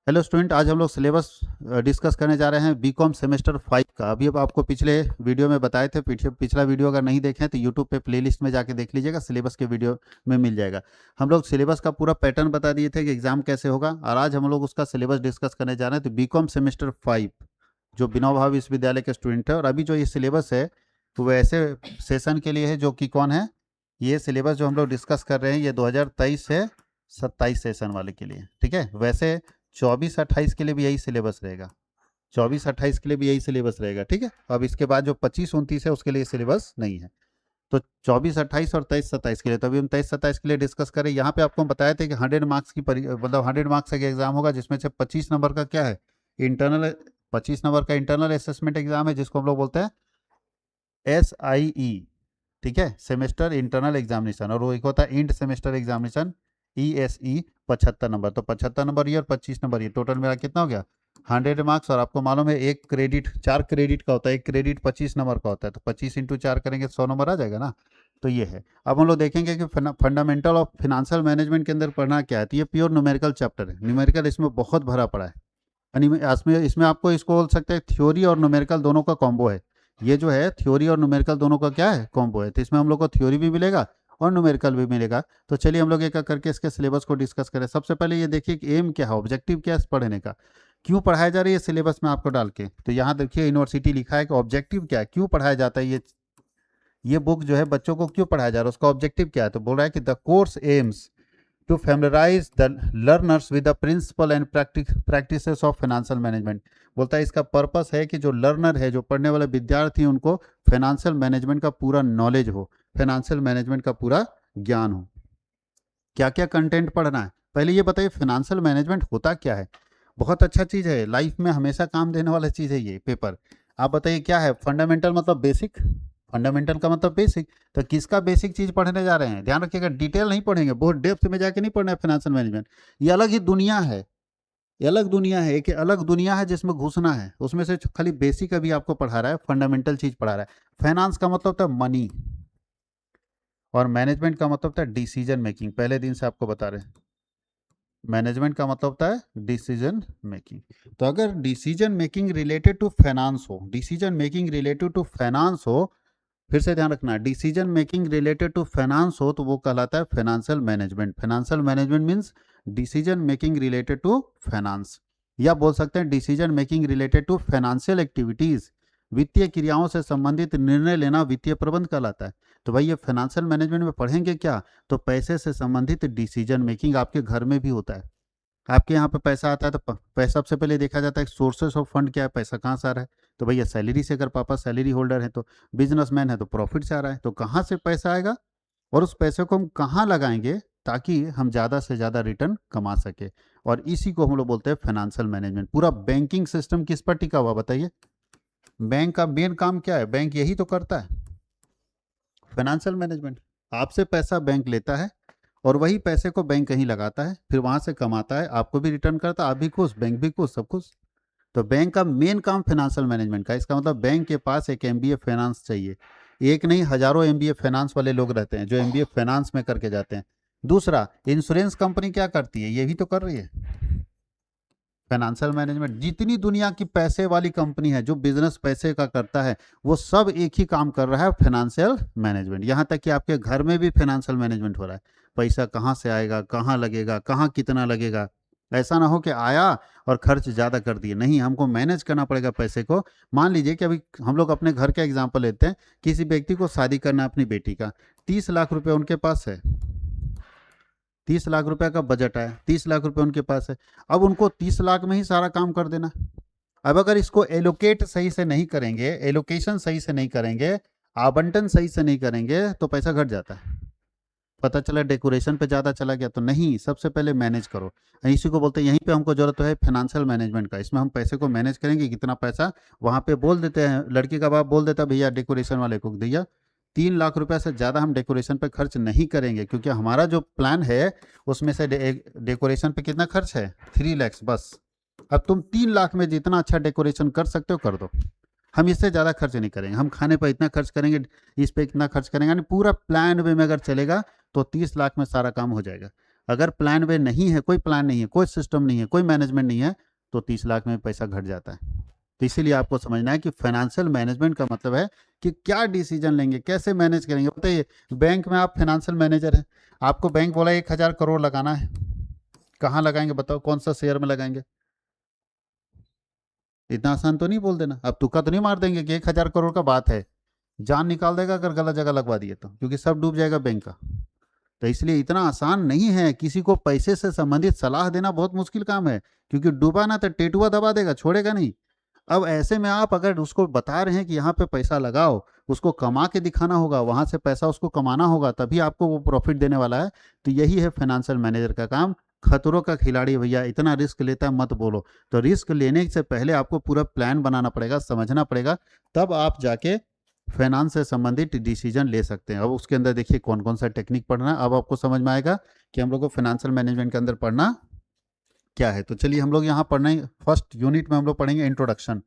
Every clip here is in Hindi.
हेलो स्टूडेंट, आज हम लोग सिलेबस डिस्कस करने जा रहे हैं बीकॉम सेमेस्टर 5 का। अभी अब आपको पिछले वीडियो में बताए थे, पिछला वीडियो अगर नहीं देखें तो यूट्यूब पे प्लेलिस्ट में जाके देख लीजिएगा, सिलेबस के वीडियो में मिल जाएगा। हम लोग सिलेबस का पूरा पैटर्न बता दिए थे कि एग्जाम कैसे होगा, और आज हम लोग उसका सिलेबस डिस्कस करने जा रहे हैं। तो बीकॉम सेमेस्टर 5 जो विनोबा भावे विश्वविद्यालय के स्टूडेंट है, और अभी जो ये सिलेबस है वो ऐसे सेशन के लिए है जो कि कौन है, ये सिलेबस जो हम लोग डिस्कस कर रहे हैं ये 2023 से 27 सेशन वाले के लिए, ठीक है। वैसे 24-28 के लिए भी यही सिलेबस रहेगा, 24-28 के लिए भी यही सिलेबस रहेगा, ठीक है। अब इसके बाद जो 25-29 है उसके लिए सिलेबस नहीं है। तो 24-28 और 23-27 के लिए, तो अभी हम 23-27 के लिए डिस्कस करें। यहाँ पे आपको हम बताए थे कि 100 मार्क्स की मतलब 100 मार्क्स का एग्जाम होगा, जिसमें से 25 नंबर का क्या है, इंटरनल, 25 नंबर का इंटरनल असेसमेंट एग्जाम है, जिसको हम लोग बोलते हैं SIE, ठीक है, सेमेस्टर इंटरनल एग्जामिनेशन। और वो एक होता है end semester examination, ESE, 75 number. तो 75 नंबर ये और 25 नंबर ये, टोटल मेरा कितना हो गया, 100 मार्क्स। और आपको मालूम है एक क्रेडिट 4 क्रेडिट का होता है, एक क्रेडिट 25 नंबर का होता है, तो 25 इंटू 4 करेंगे 100 नंबर आ जाएगा ना। तो ये है। अब हम लोग देखेंगे कि फंडामेंटल ऑफ फिनेंशियल मैनेजमेंट के अंदर पढ़ना क्या है। तो ये प्योर न्यूमेरिकल चैप्टर है, न्यूमेरिकल इसमें बहुत भरा पड़ा है। इसमें आपको इसको बोल सकते हैं थ्योरी और न्यूमेरिकल दोनों का कॉम्बो है। ये जो है थ्योरी और न्यूमेरिकल दोनों का क्या है, कॉम्बो है। तो इसमें हम लोग को थ्योरी भी मिलेगा और न्यूमेरिकल भी मिलेगा। तो चलिए हम लोग एक एक करके इसके सिलेबस को डिस्कस करें। सबसे पहले ये देखिए कि एम क्या है, ऑब्जेक्टिव क्या है इस पढ़ने का, क्यों पढ़ाया जा रही है सिलेबस में आपको डाल के। तो यहाँ देखिए यूनिवर्सिटी लिखा है कि ऑब्जेक्टिव क्या है, क्यों पढ़ाया जाता है, ये बुक जो है बच्चों को क्यों पढ़ाया जा रहा है, उसका ऑब्जेक्टिव क्या है। तो बोल रहा है कि the course aims to familiarise the learners with the principle and practices of financial management. बोलता है इसका पर्पस है कि जो लर्नर है, जो पढ़ने वाले विद्यार्थी, उनको फाइनेंशियल मैनेजमेंट का पूरा नॉलेज हो, फाइनेंशियल मैनेजमेंट का पूरा ज्ञान हो। क्या क्या कंटेंट पढ़ना है, पहले ये बताइए फाइनेंशियल मैनेजमेंट होता क्या है। बहुत अच्छा चीज़ है, लाइफ में हमेशा काम देने वाला चीज़ है ये पेपर। आप बताइए क्या है, फंडामेंटल मतलब बेसिक, फंडामेंटल का मतलब बेसिक। तो किसका बेसिक चीज़ पढ़ने जा रहे हैं, ध्यान रखिएगा, डिटेल नहीं पढ़ेंगे, बहुत डेप्थ में जाके नहीं पढ़ना है फाइनेंशियल मैनेजमेंट। ये अलग ही दुनिया है, ये अलग दुनिया है, एक अलग दुनिया है जिसमें घुसना है। उसमें से खाली बेसिक अभी आपको पढ़ा रहा है, फंडामेंटल चीज़ पढ़ा रहा है। फाइनेंस का मतलब होता है मनी, और मैनेजमेंट का मतलब होता है डिसीजन मेकिंग। पहले दिन से आपको बता रहे हैं, मैनेजमेंट का मतलब होता है डिसीजन मेकिंग। तो अगर decision making related to finance हो, decision making related to finance हो, फिर से ध्यान रखना, decision making related to finance हो तो वो कहलाता है financial management. Financial management means decision making related to finance, या बोल सकते हैं decision making related to financial activities, वित्तीय क्रियाओं से संबंधित निर्णय लेना वित्तीय प्रबंध कहलाता है। तो भाई ये फाइनेंशियल मैनेजमेंट में पढ़ेंगे क्या, तो पैसे से संबंधित डिसीजन मेकिंग आपके घर में भी होता है। आपके यहाँ पे पैसा आता है तो पैसा सबसे पहले देखा जाता है सोर्सेस ऑफ फंड क्या है, पैसा कहाँ से आ रहा है। तो भैया सैलरी से, अगर पापा सैलरी होल्डर है, तो बिजनेसमैन है तो प्रॉफिट से आ रहा है। तो कहाँ से पैसा आएगा और उस पैसे को हम कहाँ लगाएंगे ताकि हम ज़्यादा से ज़्यादा रिटर्न कमा सके, और इसी को हम लोग बोलते हैं फाइनेंशियल मैनेजमेंट। पूरा बैंकिंग सिस्टम किस पर टिका हुआ बताइए, बैंक का मेन काम क्या है, बैंक यही तो करता है, फाइनेंशियल मैनेजमेंट। आपसे पैसा बैंक लेता है और वही पैसे को बैंक कहीं लगाता है, फिर वहां से कमाता है, आपको भी रिटर्न करता है, आप भी खुश, बैंक भी खुश, सब खुश। तो बैंक का मेन काम फाइनेंशियल मैनेजमेंट का। इसका मतलब बैंक के पास एक MBA फाइनेंस चाहिए। एक नहीं, हजारों MBA फाइनेंस वाले लोग रहते हैं जो MBA फाइनेंस में करके जाते हैं। दूसरा, इंश्योरेंस कंपनी क्या करती है, ये भी तो कर रही है फाइनेंशियल मैनेजमेंट। जितनी दुनिया की पैसे वाली कंपनी है जो बिजनेस पैसे का करता है, वो सब एक ही काम कर रहा है, फाइनेंशियल मैनेजमेंट। यहाँ तक कि आपके घर में भी फाइनेंशियल मैनेजमेंट हो रहा है। पैसा कहाँ से आएगा, कहाँ लगेगा, कहाँ कितना लगेगा। ऐसा ना हो कि आया और खर्च ज़्यादा कर दिए, नहीं, हमको मैनेज करना पड़ेगा पैसे को। मान लीजिए कि अभी हम लोग अपने घर का एग्जाम्पल लेते हैं, किसी व्यक्ति को शादी करना है अपनी बेटी का, 30 लाख रुपये उनके पास है, 30 लाख रुपए का बजट है, 30 लाख रुपए उनके पास है। अब उनको 30 लाख में ही सारा काम कर देना। अब अगर इसको एलोकेट सही से नहीं करेंगे, एलोकेशन सही से नहीं करेंगे, आवंटन सही से नहीं करेंगे, तो पैसा घट जाता है। पता चला डेकोरेशन पे ज़्यादा चला गया, तो नहीं, सबसे पहले मैनेज करो। इसी को बोलते हैं, यहीं पे हमको जरूरत है फाइनेंशियल मैनेजमेंट का। इसमें हम पैसे को मैनेज करेंगे, कितना पैसा वहाँ पे बोल देते हैं, लड़की का बाप बोल देता है भैया डेकोरेशन वाले को, भैया 3 लाख रुपए से ज़्यादा हम डेकोरेशन पे खर्च नहीं करेंगे, क्योंकि हमारा जो प्लान है उसमें से डेकोरेशन पे कितना खर्च है, 3 लाख बस। अब तुम 3 लाख में जितना अच्छा डेकोरेशन कर सकते हो कर दो, हम इससे ज़्यादा खर्च नहीं करेंगे, हम खाने पर इतना खर्च करेंगे, इस पर इतना खर्च करेंगे, यानी पूरा प्लान वे में अगर चलेगा तो 30 लाख में सारा काम हो जाएगा। अगर प्लान वे नहीं है, कोई प्लान नहीं है, कोई सिस्टम नहीं है, कोई मैनेजमेंट नहीं है, तो 30 लाख में पैसा घट जाता है। तो इसीलिए आपको समझना है कि फाइनेंशियल मैनेजमेंट का मतलब है कि क्या डिसीजन लेंगे, कैसे मैनेज करेंगे। बताइए, बैंक में आप फाइनेंशियल मैनेजर हैं, आपको बैंक बोला 1,000 करोड़ लगाना है, कहाँ लगाएंगे बताओ, कौन सा शेयर में लगाएंगे? इतना आसान तो नहीं बोल देना, अब तुक्का तो नहीं मार देंगे कि 1,000 करोड़ का बात है, जान निकाल देगा अगर गलत जगह लगवा दिए तो, क्योंकि सब डूब जाएगा बैंक का। तो इसलिए इतना आसान नहीं है, किसी को पैसे से संबंधित सलाह देना बहुत मुश्किल काम है, क्योंकि डूबा ना तो टेटुआ दबा देगा, छोड़ेगा नहीं। अब ऐसे में आप अगर उसको बता रहे हैं कि यहाँ पे पैसा लगाओ, उसको कमा के दिखाना होगा, वहां से पैसा उसको कमाना होगा, तभी आपको वो प्रॉफिट देने वाला है। तो यही है फाइनेंशियल मैनेजर का काम। खतरों का खिलाड़ी भैया, इतना रिस्क लेता है मत बोलो। तो रिस्क लेने से पहले आपको पूरा प्लान बनाना पड़ेगा, समझना पड़ेगा, तब आप जाके फाइनेंस से संबंधित डिसीजन ले सकते हैं। अब उसके अंदर देखिए कौन कौन सा टेक्निक पढ़ना है, अब आपको समझ में आएगा कि हम लोग को फाइनेंशियल मैनेजमेंट के अंदर पढ़ना क्या है। तो चलिए हम लोग यहाँ पढ़ना, फर्स्ट यूनिट में हम लोग पढ़ेंगे इंट्रोडक्शन,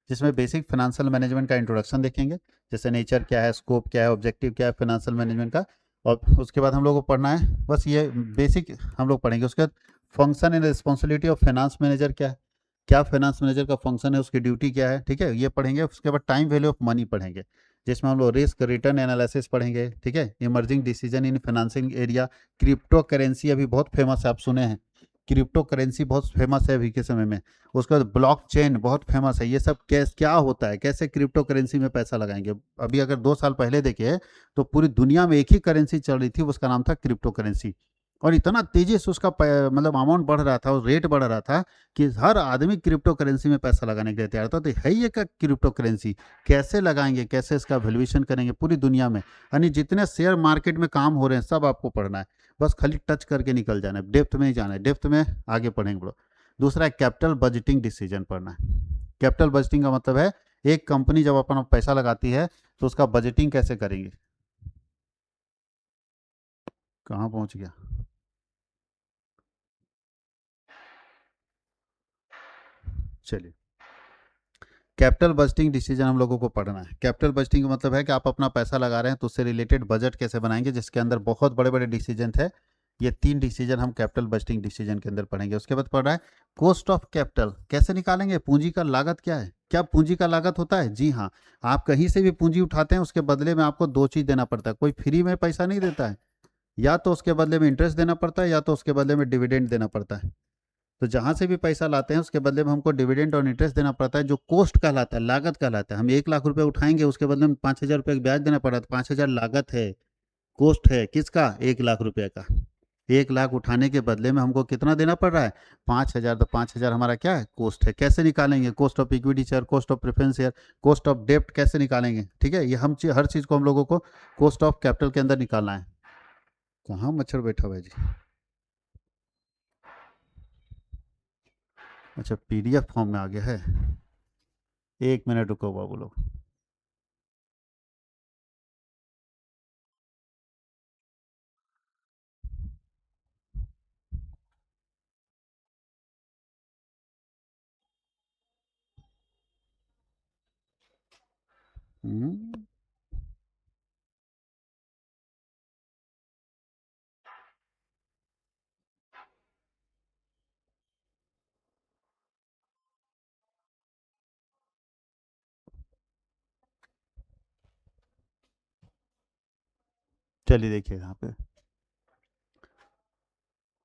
जिसमें बेसिक फाइनेंशियल मैनेजमेंट का इंट्रोडक्शन देखेंगे, जैसे नेचर क्या है, स्कोप क्या है, ऑब्जेक्टिव क्या है फाइनेंशियल मैनेजमेंट का। और उसके बाद हम लोग को पढ़ना है, बस ये बेसिक हम लोग पढ़ेंगे। उसके बाद function and responsibility of finance manager क्या है, क्या फाइनेंस मैनेजर का फंक्शन है, उसकी ड्यूटी क्या है, ठीक है, ये पढ़ेंगे। उसके बाद टाइम वैल्यू ऑफ मनी पढ़ेंगे, जिसमें हम लोग रिस्क रिटर्न एनालिसिस पढ़ेंगे, ठीक है, emerging decision in financing area, crypto currency अभी बहुत फेमस है, आप सुने हैं, क्रिप्टो करेंसी बहुत फेमस है अभी के समय में। उसके बाद ब्लॉकचेन बहुत फेमस है, ये सब क्या होता है, कैसे क्रिप्टो करेंसी में पैसा लगाएंगे। अभी अगर 2 साल पहले देखे तो पूरी दुनिया में एक ही करेंसी चल रही थी, उसका नाम था क्रिप्टो करेंसी, और इतना तेजी से उसका मतलब अमाउंट बढ़ रहा था और रेट बढ़ रहा था कि हर आदमी क्रिप्टो करेंसी में पैसा लगाने के लिए तैयार था। तो है ये क्या क्रिप्टो करेंसी, कैसे लगाएंगे, कैसे इसका वैल्यूएशन करेंगे पूरी दुनिया में, यानी जितने शेयर मार्केट में काम हो रहे हैं सब आपको पढ़ना है, बस खाली टच करके निकल जाना है, डेप्थ में नहीं जाना है, डेप्थ में आगे पढ़ेंगे बड़ो। दूसरा है कैपिटल बजटिंग डिसीजन पढ़ना है। कैपिटल बजटिंग का मतलब है एक कंपनी जब अपना पैसा लगाती है तो उसका बजटिंग कैसे करेंगे। कहाँ पहुंच गया, चलिए, कैपिटल बजटिंग डिसीजन हम लोगों को पढ़ना है। कैपिटल बजटिंग का मतलब है कि आप अपना पैसा लगा रहे हैं तो उससे रिलेटेड बजट कैसे बनाएंगे, जिसके अंदर बहुत बड़े बड़े डिसीजन थे। ये 3 डिसीजन हम कैपिटल बजटिंग डिसीजन के अंदर पढ़ेंगे। उसके बाद पढ़ रहा है कॉस्ट ऑफ कैपिटल, कैसे निकालेंगे, पूंजी का लागत क्या है। क्या पूंजी का लागत होता है? जी हाँ, आप कहीं से भी पूंजी उठाते हैं उसके बदले में आपको 2 चीज देना पड़ता है, कोई फ्री में पैसा नहीं देता है, या तो उसके बदले में इंटरेस्ट देना पड़ता है, या तो उसके बदले में डिविडेंड देना पड़ता है। तो जहां से भी पैसा लाते हैं उसके बदले में हमको डिविडेंड और इंटरेस्ट देना पड़ता है, जो कॉस्ट कहलाता है, लागत कहलाता है। हम 1 लाख रुपए उठाएंगे, उसके बदले में 5,000 रुपये ब्याज देना पड़ा, तो 5,000 लागत है, कॉस्ट है किसका, 1 लाख रुपए का। 1 लाख उठाने के बदले में हमको कितना देना पड़ रहा है, 5,000। तो 5,000 हमारा क्या है, कॉस्ट है। कैसे निकालेंगे, cost of equity share, cost of preference share, cost of डेप्ट कैसे निकालेंगे, ठीक है, ये हर चीज़ को हम लोगों को कॉस्ट ऑफ कैपिटल के अंदर निकालना है। कहाँ मच्छर बैठा हुआ है जी, अच्छा पीडीएफ फॉर्म में आ गया है, 1 मिनट रुको बाबू लोग। हम्म, चलिए देखिए यहाँ पे अब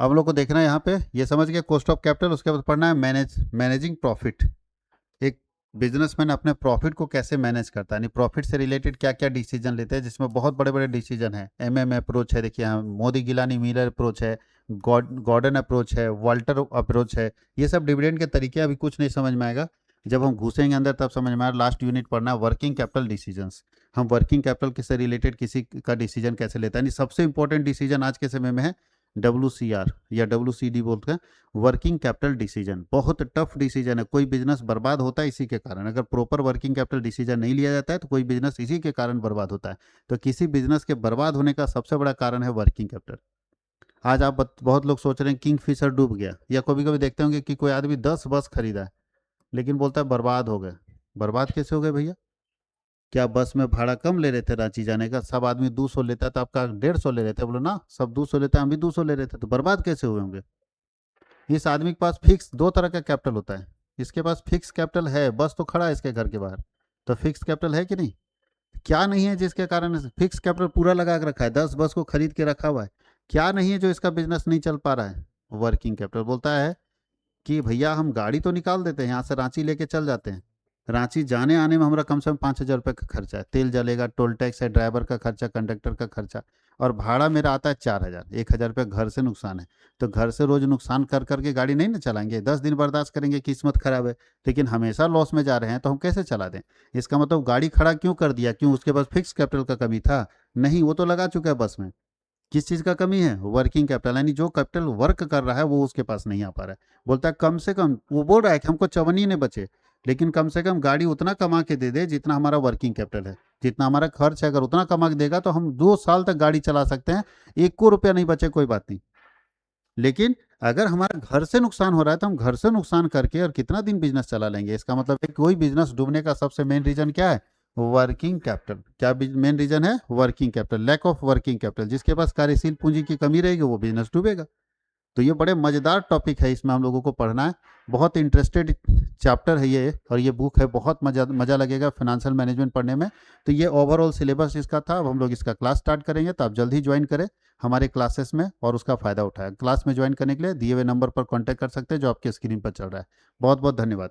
हम लोग को देखना है, यहाँ पे ये समझ गया कॉस्ट ऑफ कैपिटल। उसके बाद पढ़ना है मैनेजिंग प्रॉफिट। एक बिजनेसमैन अपने प्रॉफिट को कैसे मैनेज करता है, यानी प्रॉफिट से रिलेटेड क्या क्या डिसीजन लेते हैं, जिसमें बहुत बड़े बड़े डिसीजन है। अप्रोच है, देखिए यहाँ मोदी गिलानी मिलर अप्रोच है, गॉर्डन अप्रोच है, वाल्टर अप्रोच है। ये सब डिविडेंड के तरीके अभी कुछ नहीं समझ में आएगा, जब हम घुसेंगे अंदर तब समझ में आएगा। लास्ट यूनिट पढ़ना है वर्किंग कैपिटल डिसीजंस। हम वर्किंग कैपिटल से रिलेटेड किसी का डिसीजन कैसे लेता है, यानी सबसे इंपॉर्टेंट डिसीजन आज के समय में है WCR या WCD बोलते हैं, वर्किंग कैपिटल डिसीजन। बहुत टफ डिसीजन है, कोई बिजनेस बर्बाद होता है इसी के कारण। अगर प्रॉपर वर्किंग कैपिटल डिसीजन नहीं लिया जाता है तो कोई बिजनेस इसी के कारण बर्बाद होता है। तो किसी बिजनेस के बर्बाद होने का सबसे बड़ा कारण है वर्किंग कैपिटल। आज आप बहुत लोग सोच रहे हैं किंग फिशर डूब गया, या कभी कभी देखते होंगे कि कोई आदमी 10 बस खरीदा है लेकिन बोलता है बर्बाद हो गए। बर्बाद कैसे हो गए भैया? क्या बस में भाड़ा कम ले रहे थे रांची जाने का? सब आदमी 200 लेता तो आपका 150 ले रहे थे? बोलो ना, सब 200 लेते हम भी 200 ले रहे थे, तो बर्बाद कैसे हुए होंगे? इस आदमी के पास फिक्स दो तरह का कैपिटल होता है। इसके पास फिक्स कैपिटल है, बस तो खड़ा है इसके घर के बाहर, तो फिक्स कैपिटल है कि नहीं? क्या नहीं है जिसके कारण फिक्स कैपिटल पूरा लगा के रखा है, 10 बस को खरीद के रखा हुआ है, क्या नहीं है जो इसका बिजनेस नहीं चल पा रहा है? Working capital. बोलता है कि भैया हम गाड़ी तो निकाल देते हैं, यहाँ से रांची लेके चल जाते हैं, रांची जाने आने में हमारा कम से कम 5,000 रुपये का खर्चा है, तेल जलेगा, टोल टैक्स है, ड्राइवर का खर्चा, कंडक्टर का खर्चा, और भाड़ा मेरा आता है 4,000, 1,000 रुपये घर से नुकसान है। तो घर से रोज नुकसान कर करके गाड़ी नहीं ना चलाएंगे, 10 दिन बर्दाश्त करेंगे, किस्मत खराब है, लेकिन हमेशा लॉस में जा रहे हैं तो हम कैसे चला दें? इसका मतलब गाड़ी खड़ा क्यों कर दिया? क्यों? उसके पास फिक्स कैपिटल का कमी था? नहीं, वो तो लगा चुका है बस में। किस चीज़ का कमी है? वर्किंग कैपिटल, यानी जो कैपिटल वर्क कर रहा है वो उसके पास नहीं आ पा रहा है। बोलता है कम से कम, वो बोल रहा है कि हमको चवन्नी ने बचे, लेकिन कम से कम गाड़ी उतना कमा के दे दे जितना हमारा वर्किंग कैपिटल है, जितना हमारा खर्च है, अगर उतना कमा के देगा तो हम 2 साल तक गाड़ी चला सकते हैं, 1 को रुपया नहीं बचे कोई बात नहीं। लेकिन अगर हमारा घर से नुकसान हो रहा है तो हम घर से नुकसान करके और कितना दिन बिजनेस चला लेंगे? इसका मतलब है कोई बिजनेस डूबने का सबसे मेन रीजन क्या है? Working capital. क्या मेन रीजन है? Working capital, lack of working capital. जिसके पास कार्यशील पूंजी की कमी रहेगी वो बिजनेस डूबेगा। तो ये बड़े मज़ेदार टॉपिक है, इसमें हम लोगों को पढ़ना है, बहुत इंटरेस्टेड चैप्टर है ये, और ये बुक है, बहुत मज़ा लगेगा फाइनेंशियल मैनेजमेंट पढ़ने में। तो ये ओवरऑल सिलेबस इसका था। अब हम लोग इसका क्लास स्टार्ट करेंगे, तो आप जल्द ही ज्वाइन करें हमारे क्लासेस में और उसका फ़ायदा उठाएं। क्लास में ज्वाइन करने के लिए दिए हुए नंबर पर कॉन्टैक्ट कर सकते हैं जो आपके स्क्रीन पर चल रहा है। बहुत बहुत धन्यवाद।